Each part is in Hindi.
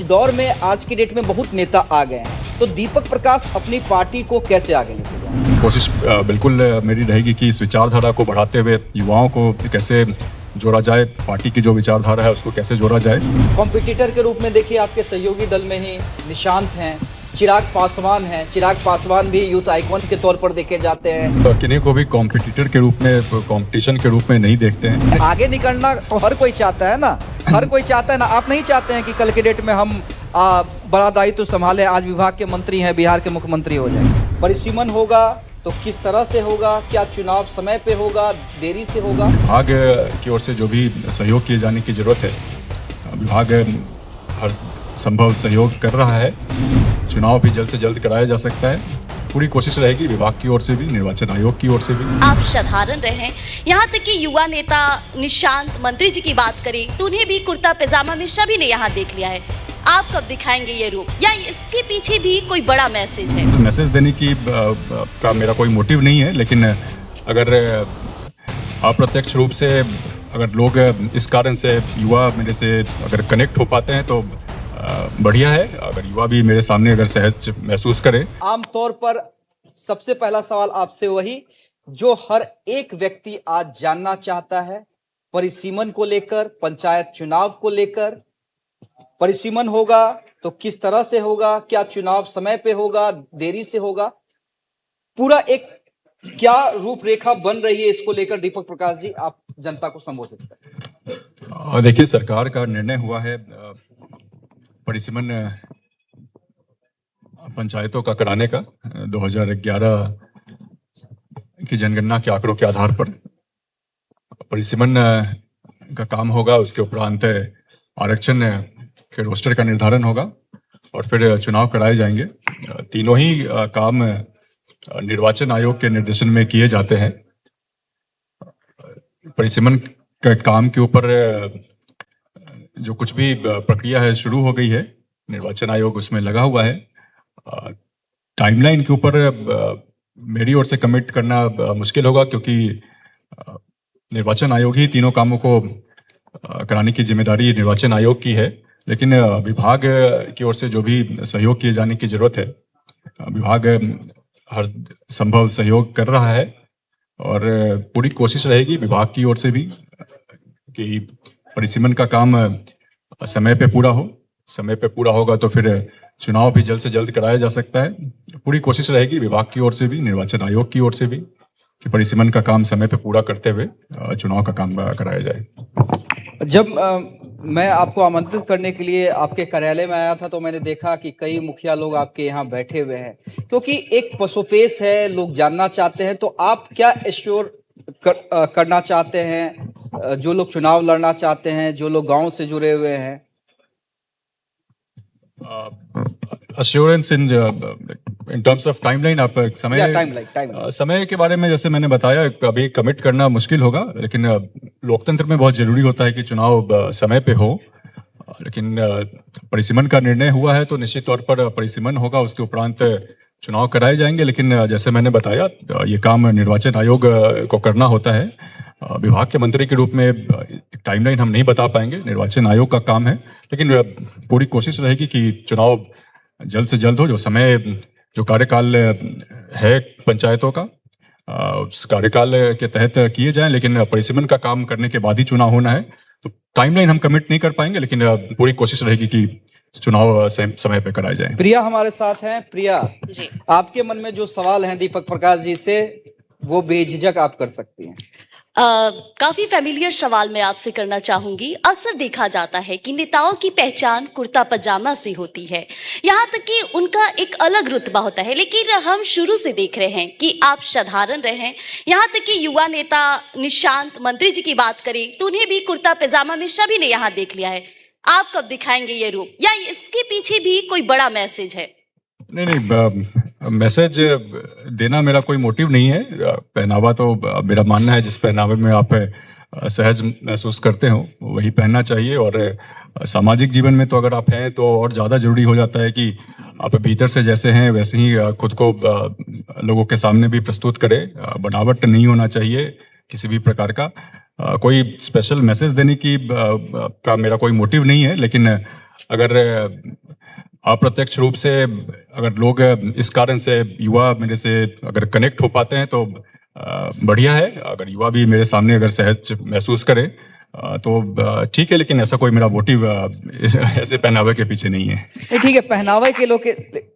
इस दौर में आज की डेट में बहुत नेता आ गए हैं, तो दीपक प्रकाश अपनी पार्टी को कैसे आगे लेके जाएं? कोशिश बिल्कुल मेरी रहेगी कि इस विचारधारा को बढ़ाते हुए युवाओं को कैसे जोड़ा जाए, पार्टी की जो विचारधारा है उसको कैसे जोड़ा जाए। कॉम्पिटिटर के रूप में देखिए आपके सहयोगी दल में ही निशांत हैं, चिराग पासवान हैं। चिराग पासवान भी यूथ आइकॉन के तौर पर देखे जाते हैं। तो किन्हीं को भी कॉम्पिटिटर के रूप में, कंपटीशन के रूप में नहीं देखते हैं। आगे निकलना तो हर कोई चाहता है ना, हर कोई चाहता है ना। आप नहीं चाहते हैं कि कल के डेट में हम बड़ा दायित्व संभाले, आज विभाग के मंत्री हैं, बिहार के मुख्यमंत्री हो जाए। परिसीमन होगा तो किस तरह से होगा? क्या चुनाव समय पे होगा, देरी से होगा? विभाग की ओर से जो भी सहयोग किए जाने की जरूरत है, विभाग हर संभव सहयोग कर रहा है। चुनाव भी जल्द से जल्द कराया जा सकता है। पूरी कोशिश रहेगी विभाग की ओर से भी, निर्वाचन आयोग की ओर से भी। आप साधारण रहे, यहाँ तक कि युवा नेता निशांत मंत्री जी की बात करें तो उन्हें भी कुर्ता पैजामा में सभी ने यहाँ देख लिया है। आप कब दिखाएंगे ये रूप, या इसके पीछे भी कोई बड़ा मैसेज है? मैसेज देने की का मेरा कोई मोटिव नहीं है, लेकिन अगर अप्रत्यक्ष रूप से अगर लोग इस कारण से युवा मेरे से अगर कनेक्ट हो पाते हैं तो बढ़िया है। अगर युवा भी मेरे सामने अगर सहज महसूस करे। आमतौर पर सबसे पहला सवाल आपसे वही जो हर एक व्यक्ति आज जानना चाहता है, परिसीमन को लेकर, पंचायत चुनाव को लेकर। परिसीमन होगा तो किस तरह से होगा? क्या चुनाव समय पे होगा, देरी से होगा? पूरा एक क्या रूपरेखा बन रही है इसको लेकर दीपक प्रकाश जी, आप जनता को संबोधित करें। देखिए, सरकार का निर्णय हुआ है परिसीमन पंचायतों का कराने का 2011 की जनगणना के आंकड़ों के आधार पर परिसीमन का काम होगा। उसके उपरांत आरक्षण के रोस्टर का निर्धारण होगा और फिर चुनाव कराए जाएंगे। तीनों ही काम निर्वाचन आयोग के निर्देशन में किए जाते हैं। परिसीमन के काम के ऊपर जो कुछ भी प्रक्रिया है शुरू हो गई है, निर्वाचन आयोग उसमें लगा हुआ है। टाइमलाइन के ऊपर मेरी ओर से कमिट करना मुश्किल होगा, क्योंकि निर्वाचन आयोग ही तीनों कामों को कराने की जिम्मेदारी निर्वाचन आयोग की है। लेकिन विभाग की ओर से जो भी सहयोग किए जाने की जरूरत है, विभाग हर संभव सहयोग कर रहा है और पूरी कोशिश रहेगी विभाग की ओर से भी कि परिसीमन का काम समय पे पूरा हो। समय पे पूरा होगा तो फिर चुनाव भी जल्द से जल्द कराया जा सकता है। पूरी कोशिश रहेगी विभाग की ओर से भी, निर्वाचन आयोग की ओर से भी, कि परिसीमन का काम समय पे पूरा करते हुए चुनाव का काम कराया जाए। जब मैं आपको आमंत्रित करने के लिए आपके कार्यालय में आया था तो मैंने देखा कि कई मुखिया लोग आपके यहाँ बैठे हुए हैं, क्योंकि एक पसोपेश है, लोग जानना चाहते हैं। तो आप क्या एश्योर करना चाहते हैं जो लोग चुनाव लड़ना चाहते हैं, जो लोग गांव से जुड़े हुए हैं? Assurance in terms of timeline, आप समय के बारे में जैसे मैंने बताया, अभी कमिट करना मुश्किल होगा। लेकिन लोकतंत्र में बहुत जरूरी होता है कि चुनाव समय पे हो। लेकिन परिसीमन का निर्णय हुआ है तो निश्चित तौर पर परिसीमन होगा, उसके उपरांत चुनाव कराए जाएंगे। लेकिन जैसे मैंने बताया, ये काम निर्वाचन आयोग को करना होता है। विभाग के मंत्री के रूप में एक टाइमलाइन हम नहीं बता पाएंगे, निर्वाचन आयोग का काम है। लेकिन पूरी कोशिश रहेगी कि चुनाव जल्द से जल्द हो। जो समय, जो कार्यकाल है पंचायतों का, उस कार्यकाल के तहत किए जाएं। लेकिन परिसीमन का काम करने के बाद ही चुनाव होना है, तो टाइमलाइन हम कमिट नहीं कर पाएंगे। लेकिन पूरी कोशिश रहेगी कि चुनाव समय पे कराए जाएं। प्रिया हमारे साथ हैं। प्रिया जी, आपके मन में जो सवाल हैं दीपक प्रकाश जी से, वो बेझिझक आप कर सकती हैं। काफी फैमिलियर सवाल मैं आपसे करना चाहूंगी। अक्सर देखा जाता है कि नेताओं की पहचान कुर्ता पजामा से होती है, यहाँ तक कि उनका एक अलग रुतबा होता है। लेकिन हम शुरू से देख रहे हैं कि आप साधारण रहे, यहाँ तक कि युवा नेता निशांत मंत्री जी की बात करें तो उन्हें भी कुर्ता पैजामा में सभी ने यहाँ देख लिया है। आप कब दिखाएंगे ये रूप, या इसके पीछे भी कोई बड़ा मैसेज है? नहीं, मैसेज देना मेरा कोई मोटिव नहीं है। पहनावा तो मेरा मानना है जिस पहनावे में आप सहज महसूस करते हो वही पहनना चाहिए। और सामाजिक जीवन में तो अगर आप हैं तो और ज़्यादा जरूरी हो जाता है कि आप भीतर से जैसे हैं वैसे ही खुद को लोगों के सामने भी प्रस्तुत करें। बनावट नहीं होना चाहिए किसी भी प्रकार का। कोई स्पेशल मैसेज देने की का मेरा कोई मोटिव नहीं है। लेकिन अगर अप्रत्यक्ष रूप से अगर लोग इस कारण से युवा मेरे से अगर कनेक्ट हो पाते हैं तो बढ़िया है। अगर युवा भी मेरे सामने अगर सहज महसूस करे तो ठीक है, लेकिन ऐसा कोई मेरा मोटिव ऐसे पहनावे के पीछे नहीं है। नहीं, ठीक है, पहनावे के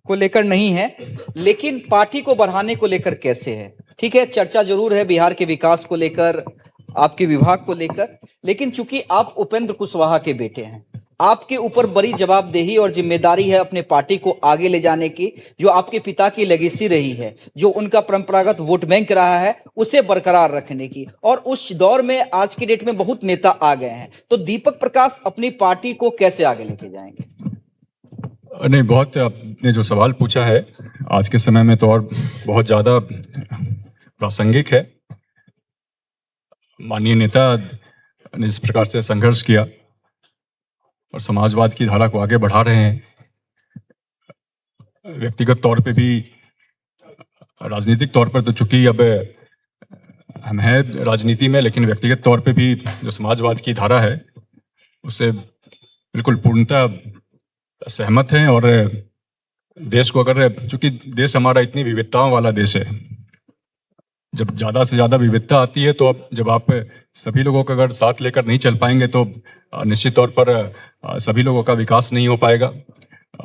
को लेकर नहीं है, लेकिन पार्टी को बढ़ाने को लेकर कैसे है? ठीक है, चर्चा जरूर है बिहार के विकास को लेकर, आपके विभाग को लेकर, लेकिन चूंकि आप उपेंद्र कुशवाहा के बेटे हैं, आपके ऊपर बड़ी जवाबदेही और जिम्मेदारी है अपने पार्टी को आगे ले जाने की। जो आपके पिता की लेगेसी रही है, जो उनका परंपरागत वोट बैंक रहा है, उसे बरकरार रखने की। और उस दौर में आज की डेट में बहुत नेता आ गए हैं, तो दीपक प्रकाश अपनी पार्टी को कैसे आगे लेके जाएंगे? नहीं, बहुत आपने जो सवाल पूछा है आज के समय में तो और बहुत ज्यादा प्रासंगिक है। माननीय नेता ने जिस प्रकार से संघर्ष किया और समाजवाद की धारा को आगे बढ़ा रहे हैं, व्यक्तिगत तौर पे भी, राजनीतिक तौर पर तो चूंकि अब हम हैं राजनीति में, लेकिन व्यक्तिगत तौर पे भी जो समाजवाद की धारा है उससे बिल्कुल पूर्णतः सहमत हैं। और देश को अगर, चूंकि देश हमारा इतनी विविधताओं वाला देश है, जब ज़्यादा से ज़्यादा विविधता आती है तो अब जब आप सभी लोगों को अगर साथ लेकर नहीं चल पाएंगे तो निश्चित तौर पर सभी लोगों का विकास नहीं हो पाएगा,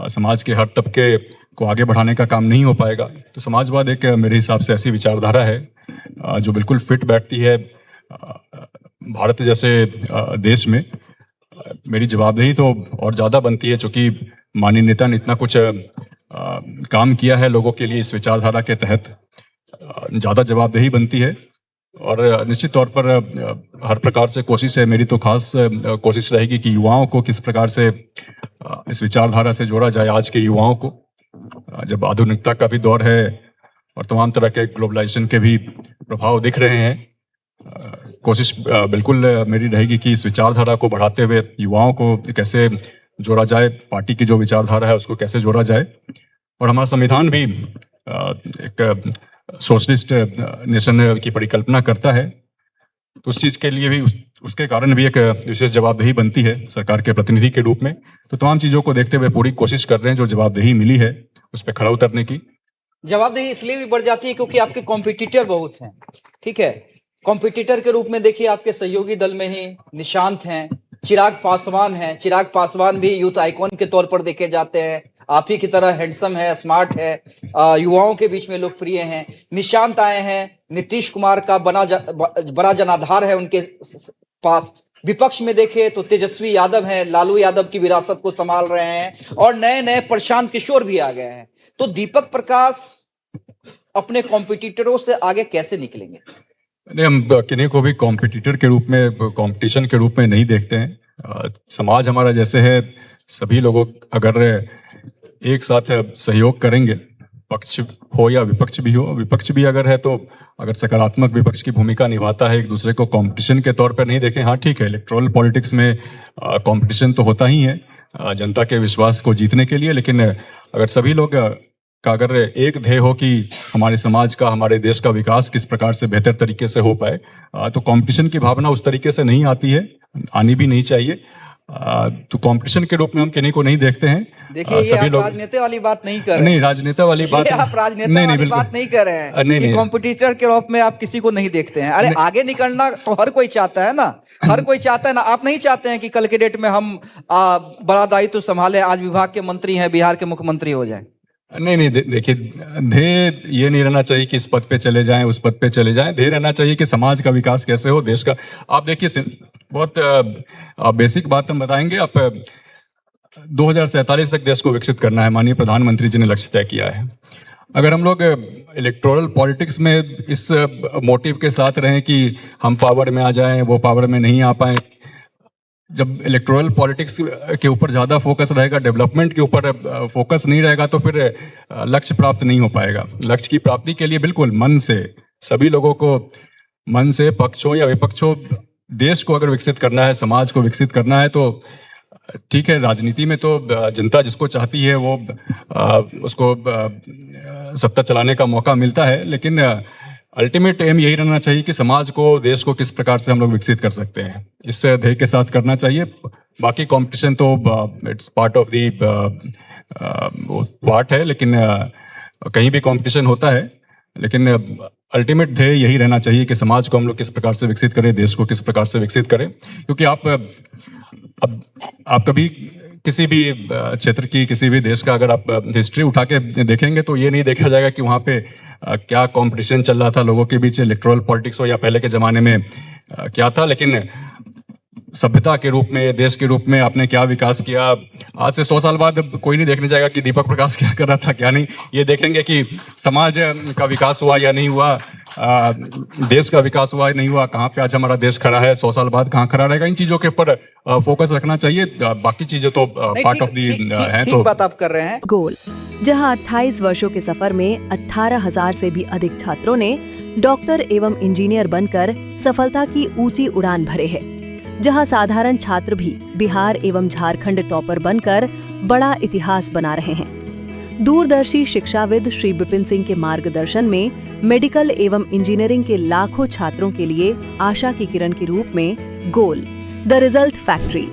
समाज के हर तबके को आगे बढ़ाने का काम नहीं हो पाएगा। तो समाजवाद एक मेरे हिसाब से ऐसी विचारधारा है जो बिल्कुल फिट बैठती है भारत जैसे देश में। मेरी जवाबदेही तो और ज़्यादा बनती है, चूँकि माननीय नेता ने इतना कुछ काम किया है लोगों के लिए, इस विचारधारा के तहत ज़्यादा जवाबदेही बनती है। और निश्चित तौर पर हर प्रकार से कोशिश है, मेरी तो खास कोशिश रहेगी कि युवाओं को किस प्रकार से इस विचारधारा से जोड़ा जाए। आज के युवाओं को, जब आधुनिकता का भी दौर है और तमाम तरह के ग्लोबलाइजेशन के भी प्रभाव दिख रहे हैं, कोशिश बिल्कुल मेरी रहेगी कि इस विचारधारा को बढ़ाते हुए युवाओं को कैसे जोड़ा जाए, पार्टी की जो विचारधारा है उसको कैसे जोड़ा जाए। और हमारा संविधान भी एक सोशलिस्ट नेशन की परिकल्पना करता है, तो उस चीज़ के लिए भी उसके कारण भी एक विशेष जवाबदेही बनती है सरकार के प्रतिनिधि के रूप में। तो तमाम चीज़ों को देखते हुए पूरी कोशिश कर रहे हैं जो जवाबदेही मिली है उस पर खरा उतरने की। जवाबदेही इसलिए भी बढ़ जाती है क्योंकि आपके कॉम्पिटिटर बहुत हैं। ठीक है, कॉम्पिटिटर के रूप में देखिए आपके सहयोगी दल में ही निशांत हैं, चिराग पासवान हैं। चिराग पासवान भी यूथ आइकॉन के तौर पर देखे जाते हैं, आप ही की तरह हैंडसम है, स्मार्ट है, युवाओं के बीच में लोकप्रिय हैं। निशांत आए हैं, नीतीश कुमार का बड़ा जनाधार है उनके पास। विपक्ष में देखे तो तेजस्वी यादव हैं, लालू यादव की विरासत को संभाल रहे हैं, और नए नए प्रशांत किशोर भी आ गए हैं। तो दीपक प्रकाश अपने कॉम्पिटिटरों से आगे कैसे निकलेंगे? नहीं, हम किन्हीं को भी कॉम्पिटिटर के रूप में, कंपटीशन के रूप में नहीं देखते हैं। समाज हमारा जैसे है, सभी लोगों अगर एक साथ सहयोग करेंगे, पक्ष हो या विपक्ष भी हो, विपक्ष भी अगर है तो अगर सकारात्मक विपक्ष की भूमिका निभाता है, एक दूसरे को कंपटीशन के तौर पर नहीं देखें। हाँ ठीक है, इलेक्टोरल पॉलिटिक्स में कंपटीशन तो होता ही है जनता के विश्वास को जीतने के लिए, लेकिन अगर सभी लोग का अगर एक ध्येय हो कि हमारे समाज का, हमारे देश का विकास किस प्रकार से बेहतर तरीके से हो पाए, तो कंपटीशन की भावना उस तरीके से नहीं आती है, आनी भी नहीं चाहिए। तो कंपटीशन के रूप में हम किन्हीं को नहीं देखते हैं। देखिए, सभी लोग राजनीति वाली बात नहीं कर रहे हैं। नहीं, राजनेता वाली बात आप राजनेता वाली बात नहीं कर रहे हैं कि कंपटीटर के रूप में आप किसी को नहीं देखते हैं। अरे आगे निकलना तो हर कोई चाहता है ना, हर कोई चाहता है ना। आप नहीं चाहते हैं कि कल के डेट में हम बड़ा दायित्व संभाले, आज विभाग के मंत्री हैं, बिहार के मुख्यमंत्री हो जाए? नहीं, देखिए, ध्येय ये नहीं रहना चाहिए कि इस पद पे चले जाएं, उस पद पे चले जाएं। ध्येय रहना चाहिए कि समाज का विकास कैसे हो, देश का। आप देखिए, बहुत बेसिक बात हम बताएंगे। आप 2047 तक देश को विकसित करना है, माननीय प्रधानमंत्री जी ने लक्ष्य तय किया है। अगर हम लोग इलेक्टोरल पॉलिटिक्स में इस मोटिव के साथ रहें कि हम पावर में आ जाएं, वो पावर में नहीं आ पाएं, जब इलेक्टोरल पॉलिटिक्स के ऊपर ज़्यादा फोकस रहेगा, डेवलपमेंट के ऊपर फोकस नहीं रहेगा, तो फिर लक्ष्य प्राप्त नहीं हो पाएगा। लक्ष्य की प्राप्ति के लिए बिल्कुल मन से, सभी लोगों को मन से, पक्ष हो या विपक्ष हो, देश को अगर विकसित करना है, समाज को विकसित करना है, तो ठीक है, राजनीति में तो जनता जिसको चाहती है वो उसको सत्ता चलाने का मौका मिलता है, लेकिन अल्टीमेट एम यही रहना चाहिए कि समाज को, देश को किस प्रकार से हम लोग विकसित कर सकते हैं, इस ध्येय के साथ करना चाहिए। बाकी कंपटीशन तो it's part of the part है, लेकिन कहीं भी कंपटीशन होता है, लेकिन अल्टीमेट ध्येय यही रहना चाहिए कि समाज को हम लोग किस प्रकार से विकसित करें, देश को किस प्रकार से विकसित करें। क्योंकि आप कभी किसी भी क्षेत्र की, किसी भी देश का अगर आप हिस्ट्री उठा के देखेंगे तो ये नहीं देखा जाएगा कि वहाँ पे क्या कंपटीशन चल रहा था लोगों के बीच, इलेक्टोरल पॉलिटिक्स हो या पहले के ज़माने में क्या था, लेकिन सभ्यता के रूप में, देश के रूप में आपने क्या विकास किया। आज से 100 साल बाद कोई नहीं देखने जाएगा कि दीपक प्रकाश क्या कर रहा था, क्या नहीं। ये देखेंगे कि समाज का विकास हुआ या नहीं हुआ, देश का विकास हुआ या नहीं हुआ, कहाँ पे आज हमारा देश खड़ा है, 100 साल बाद कहाँ खड़ा रहेगा। इन चीज़ों के ऊपर फोकस रखना चाहिए। बाकी चीज़ें तो पार्ट ऑफ दी है। ठीक बात आप कर रहे हैं। गोल, जहां 28 वर्षों के सफर में 18,000 से भी अधिक छात्रों ने डॉक्टर एवं इंजीनियर बनकर सफलता की ऊंची उड़ान भरे है, जहां साधारण छात्र भी बिहार एवं झारखंड टॉपर बनकर बड़ा इतिहास बना रहे हैं। दूरदर्शी शिक्षाविद श्री विपिन सिंह के मार्गदर्शन में मेडिकल एवं इंजीनियरिंग के लाखों छात्रों के लिए आशा की किरण के रूप में गोल, द रिजल्ट फैक्ट्री